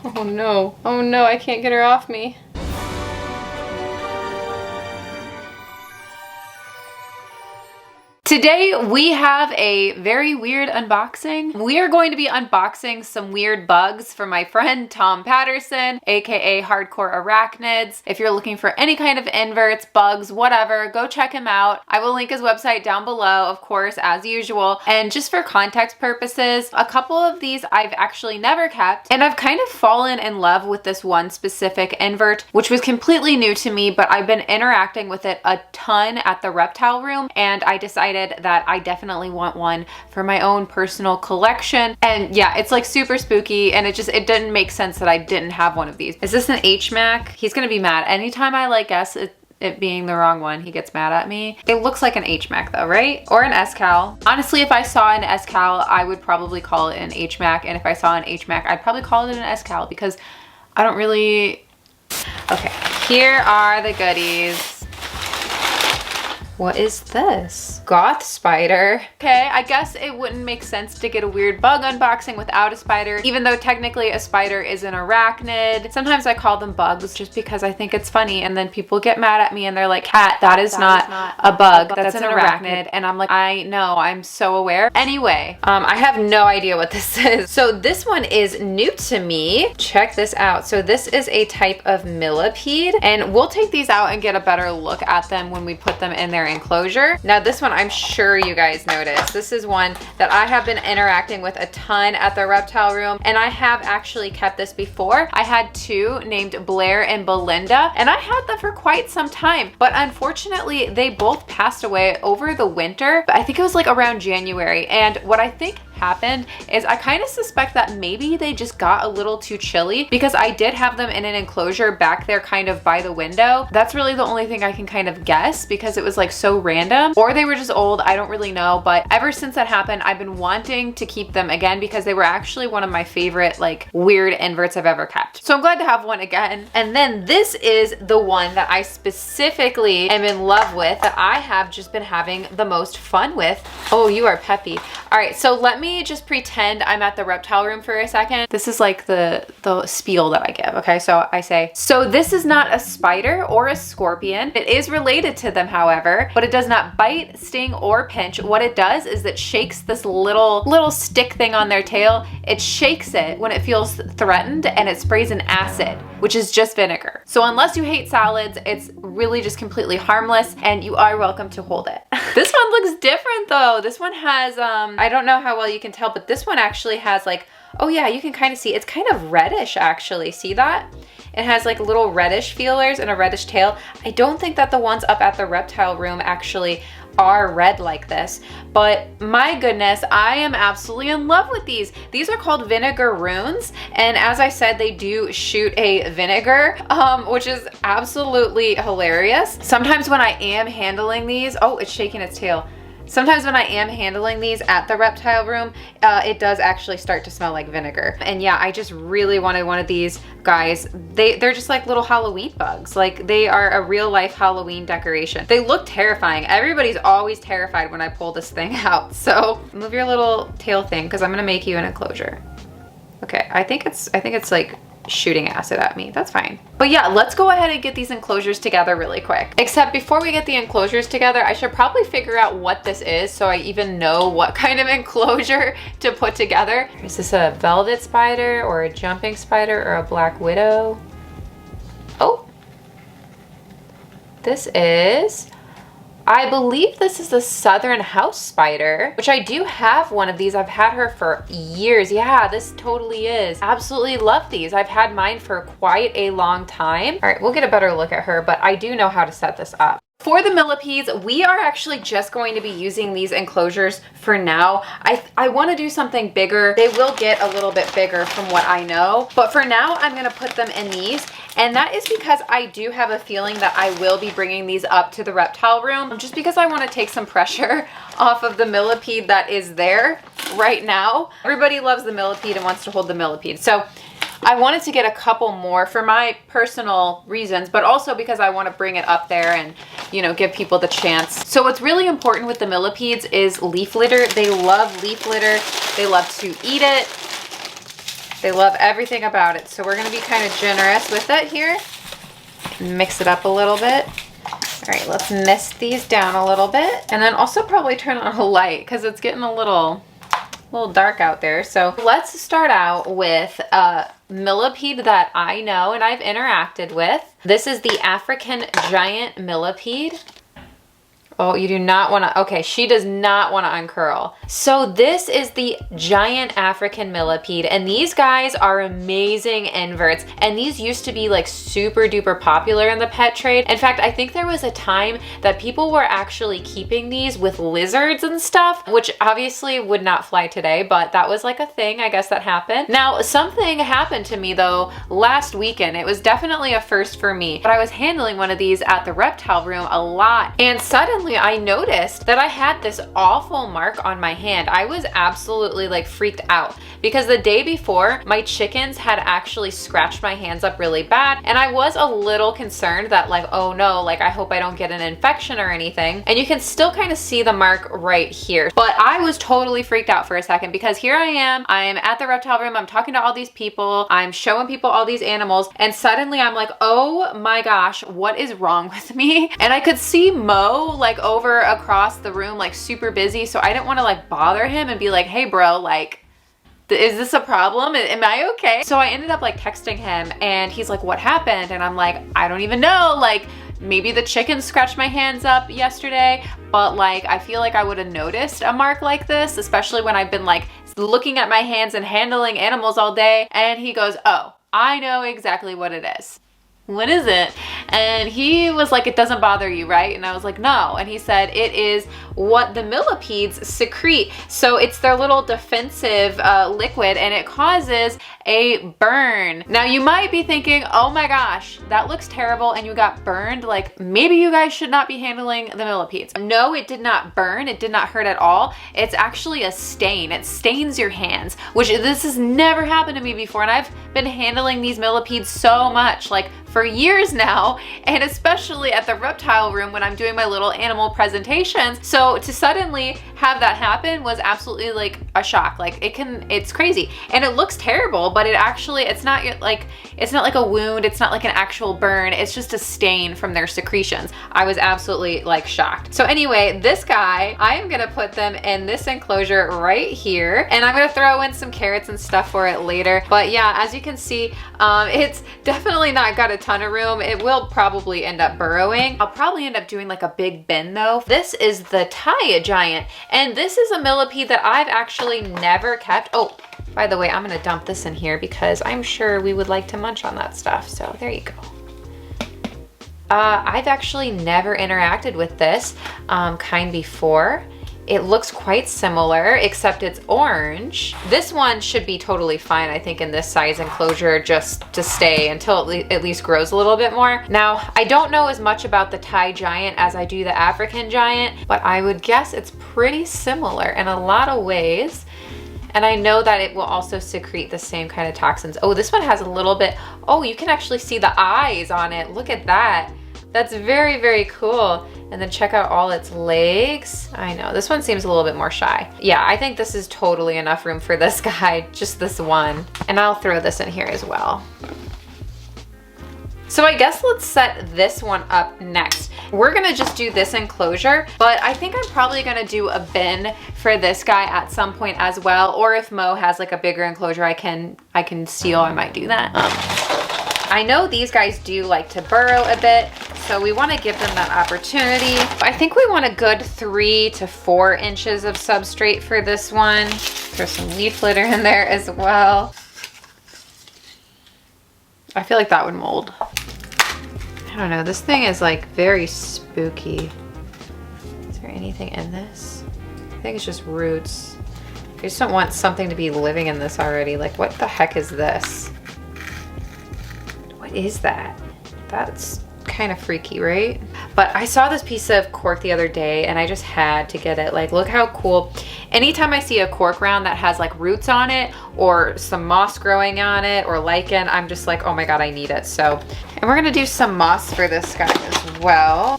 Oh no. Oh no, I can't get her off me. Today we have a very weird unboxing. We are going to be unboxing some weird bugs from my friend Tom Patterson, aka Hardcore Arachnids. If you're looking for any kind of inverts, bugs, whatever, go check him out. I will link his website down below, of course, as usual. And just for context purposes, a couple of these I've actually never kept, and I've kind of fallen in love with this one specific invert, which was completely new to me, but I've been interacting with it a ton at the reptile room, and I decided that I definitely want one for my own personal collection. And yeah, it's like super spooky, and it didn't make sense that I didn't have one of these. Is this an HMAC? He's gonna be mad. Anytime I like guess it being the wrong one, he gets mad at me. It looks like an HMAC though, right? Or an SCal. Honestly, if I saw an SCal, I would probably call it an HMAC, and if I saw an HMAC, I'd probably call it an SCal because I don't really... Okay, here are the goodies. What is this? Goth spider. Okay, I guess it wouldn't make sense to get a weird bug unboxing without a spider, even though technically a spider is an arachnid. Sometimes I call them bugs just because I think it's funny, and then people get mad at me and they're like, Kat, that is not a bug, that's an arachnid. And I'm like, I know, I'm so aware. Anyway, I have no idea what this is. So this one is new to me. Check this out. So this is a type of millipede, and we'll take these out and get a better look at them when we put them in their enclosure. Now this one I'm sure you guys noticed. This is one that I have been interacting with a ton at the reptile room, and I have actually kept this before. I had two named Blair and Belinda, and I had them for quite some time, but unfortunately they both passed away over the winter. I think it was like around January, and what I think happened is I kind of suspect that maybe they just got a little too chilly, because I did have them in an enclosure back there kind of by the window. That's really the only thing I can kind of guess, because it was like so random, or they were just old. I don't really know, but ever since that happened, I've been wanting to keep them again because they were actually one of my favorite like weird inverts I've ever kept. So I'm glad to have one again. And then this is the one that I specifically am in love with, that I have just been having the most fun with. Oh, you are peppy. All right, so let me just pretend I'm at the reptile room for a second. This is like the spiel that I give, okay? So I say, so this is not a spider or a scorpion. It is related to them, however, but it does not bite, sting, or pinch. What it does is it shakes this little stick thing on their tail. It shakes it when it feels threatened, and it sprays an acid, which is just vinegar. So unless you hate salads, it's really just completely harmless, and you are welcome to hold it. This one looks different though. This one has, I don't know how well you can tell, but this one actually has like, oh yeah, you can kind of see, it's kind of reddish actually. See that? It has like little reddish feelers and a reddish tail. I don't think that the ones up at the reptile room actually are red like this, but my goodness, I am absolutely in love with these. These are called Vinegaroons, and as I said, they do shoot a vinegar, which is absolutely hilarious. Sometimes when I am handling these, oh, it's shaking its tail. Sometimes when I am handling these at the reptile room, it does actually start to smell like vinegar. And yeah, I just really wanted one of these guys. They're just like little Halloween bugs. Like, they are a real life Halloween decoration. They look terrifying. Everybody's always terrified when I pull this thing out. So move your little tail thing, because I'm gonna make you an enclosure. Okay, I think it's like shooting acid at me. That's fine. But yeah, let's go ahead and get these enclosures together really quick. Except before we get the enclosures together, I should probably figure out what this is so I even know what kind of enclosure to put together. Is this a velvet spider or a jumping spider or a black widow? Oh, this is, I believe this is the southern house spider, which I do have one of these. I've had her for years. Yeah, this totally is. Absolutely love these. I've had mine for quite a long time. All right, we'll get a better look at her, but I do know how to set this up. For the millipedes, we are actually just going to be using these enclosures for now. I want to do something bigger. They will get a little bit bigger from what I know, but for now I'm going to put them in these, and that is because I do have a feeling that I will be bringing these up to the reptile room, just because I want to take some pressure off of the millipede that is there right now. Everybody loves the millipede and wants to hold the millipede, so I wanted to get a couple more for my personal reasons, but also because I want to bring it up there and, you know, give people the chance. So what's really important with the millipedes is leaf litter. They love leaf litter. They love to eat it. They love everything about it. So we're gonna be kind of generous with it here. Mix it up a little bit. All right, let's mist these down a little bit. And then also probably turn on a light because it's getting a little dark out there. So let's start out with a millipede that I know and I've interacted with. This is the African giant millipede. Oh, you do not want to, okay, she does not want to uncurl. So this is the giant African millipede, and these guys are amazing inverts, and these used to be like super duper popular in the pet trade. In fact, I think there was a time that people were actually keeping these with lizards and stuff, which obviously would not fly today, but that was like a thing, I guess, that happened. Now, something happened to me though last weekend. It was definitely a first for me, but I was handling one of these at the reptile room a lot, and suddenly I noticed that I had this awful mark on my hand. I was absolutely like freaked out because the day before my chickens had actually scratched my hands up really bad, and I was a little concerned that like, oh no, like I hope I don't get an infection or anything. And you can still kind of see the mark right here, but I was totally freaked out for a second because here I am at the reptile room, I'm talking to all these people, I'm showing people all these animals, and suddenly I'm like, oh my gosh, what is wrong with me? And I could see Mo like over across the room, like super busy, so I didn't want to like bother him and be like, hey bro, like, is this a problem? Am I okay? So I ended up like texting him, and he's like, what happened? And I'm like, I don't even know, like maybe the chicken scratched my hands up yesterday, but like I feel like I would have noticed a mark like this, especially when I've been like looking at my hands and handling animals all day. And he goes, oh, I know exactly what it is. What is it? And he was like, it doesn't bother you, right? And I was like, no. And he said, it is what the millipedes secrete. So it's their little defensive liquid, and it causes a burn. Now you might be thinking, oh my gosh, that looks terrible and you got burned. Like maybe you guys should not be handling the millipedes. No, it did not burn. It did not hurt at all. It's actually a stain. It stains your hands, which this has never happened to me before. And I've been handling these millipedes so much, like for years now, and especially at the reptile room when I'm doing my little animal presentations. So to suddenly have that happen was absolutely like a shock. Like it's crazy, and it looks terrible, but it's not like a wound. It's not like an actual burn. It's just a stain from their secretions. I was absolutely like shocked. So anyway, this guy, I am gonna put them in this enclosure right here, and I'm gonna throw in some carrots and stuff for it later. But yeah, as you can see, it's definitely not got a ton of room. It will probably end up burrowing. I'll probably end up doing like a big bin though. This is the Thai giant, and this is a millipede that I've actually never kept. Oh, by the way, I'm gonna dump this in here because I'm sure we would like to munch on that stuff. So there you go. I've actually never interacted with this kind before. It looks quite similar, except it's orange. This one should be totally fine, I think, in this size enclosure, just to stay until it at least grows a little bit more. Now, I don't know as much about the Thai giant as I do the African giant, but I would guess it's pretty similar in a lot of ways. And I know that it will also secrete the same kind of toxins. Oh, this one has a little bit, oh, you can actually see the eyes on it. Look at that. That's very, very cool. And then check out all its legs. I know, this one seems a little bit more shy. Yeah, I think this is totally enough room for this guy, just this one. And I'll throw this in here as well. So I guess let's set this one up next. We're gonna just do this enclosure, but I think I'm probably gonna do a bin for this guy at some point as well. Or if Mo has like a bigger enclosure I can steal, I might do that. I know these guys do like to burrow a bit, so we want to give them that opportunity. I think we want a good 3 to 4 inches of substrate for this one. Throw some leaf litter in there as well. I feel like that would mold. I don't know, this thing is like very spooky. Is there anything in this? I think it's just roots. I just don't want something to be living in this already. Like, what the heck is this? What is that? That's kind of freaky, right? But I saw this piece of cork the other day and I just had to get it. Like, look how cool. Anytime I see a cork round that has like roots on it or some moss growing on it or lichen, I'm just like, oh my God, I need it. So, and we're gonna do some moss for this guy as well.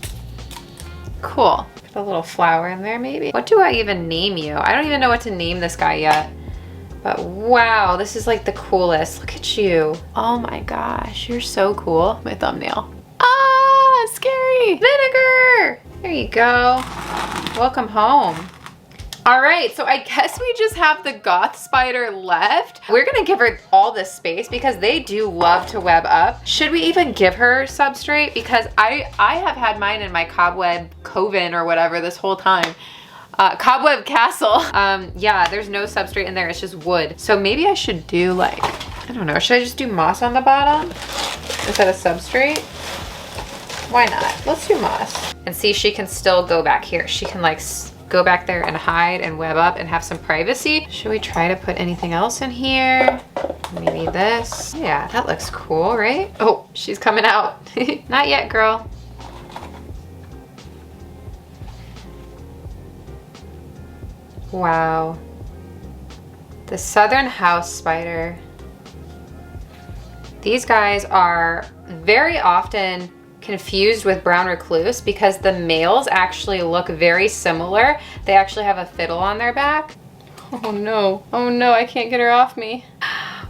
Cool. Put a little flower in there maybe. What do I even name you? I don't even know what to name this guy yet. But wow, this is like the coolest. Look at you. Oh my gosh, you're so cool. My thumbnail. Ah, scary. Vinegar. There you go. Welcome home. All right, so I guess we just have the Goth spider left. We're gonna give her all this space because they do love to web up. Should we even give her substrate? Because I have had mine in my cobweb coven or whatever this whole time. Cobweb castle. Yeah, there's no substrate in there, it's just wood. So maybe I should do like, I don't know, should I just do moss on the bottom instead of substrate? Why not? Let's do moss. And see, she can still go back here. She can like go back there and hide and web up and have some privacy. Should we try to put anything else in here? Maybe this. Yeah, that looks cool, right? Oh, she's coming out. Not yet, girl. Wow. The southern house spider. These guys are very often confused with brown recluse because the males actually look very similar. They actually have a fiddle on their back. Oh no, I can't get her off me.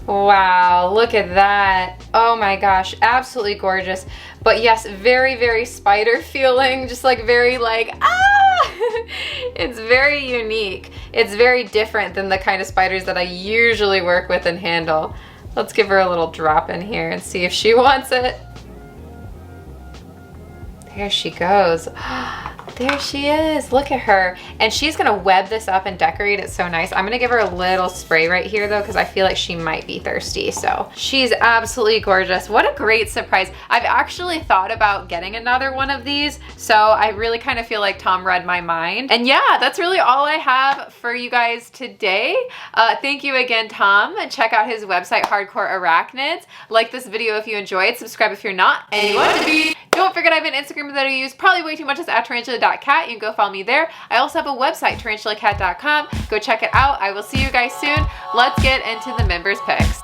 Wow, look at that. Oh my gosh, absolutely gorgeous. But yes, very, very spider feeling, just like very like, ah! It's very unique. It's very different than the kind of spiders that I usually work with and handle. Let's give her a little drop in here and see if she wants it. There she goes. There she is. Look at her. And she's gonna web this up and decorate it so nice. I'm gonna give her a little spray right here though, because I feel like she might be thirsty. So she's absolutely gorgeous. What a great surprise. I've actually thought about getting another one of these. So I really kind of feel like Tom read my mind. And yeah, that's really all I have for you guys today. Thank you again, Tom. Check out his website, Hardcore Arachnids. Like this video if you enjoyed. Subscribe if you're not and you want to be. Don't forget I have an Instagram that I use probably way too much. It's at Tarantula.Kat. You can go follow me there. I also have a website, TarantulaKat.com. Go check it out. I will see you guys soon. Let's get into the members picks.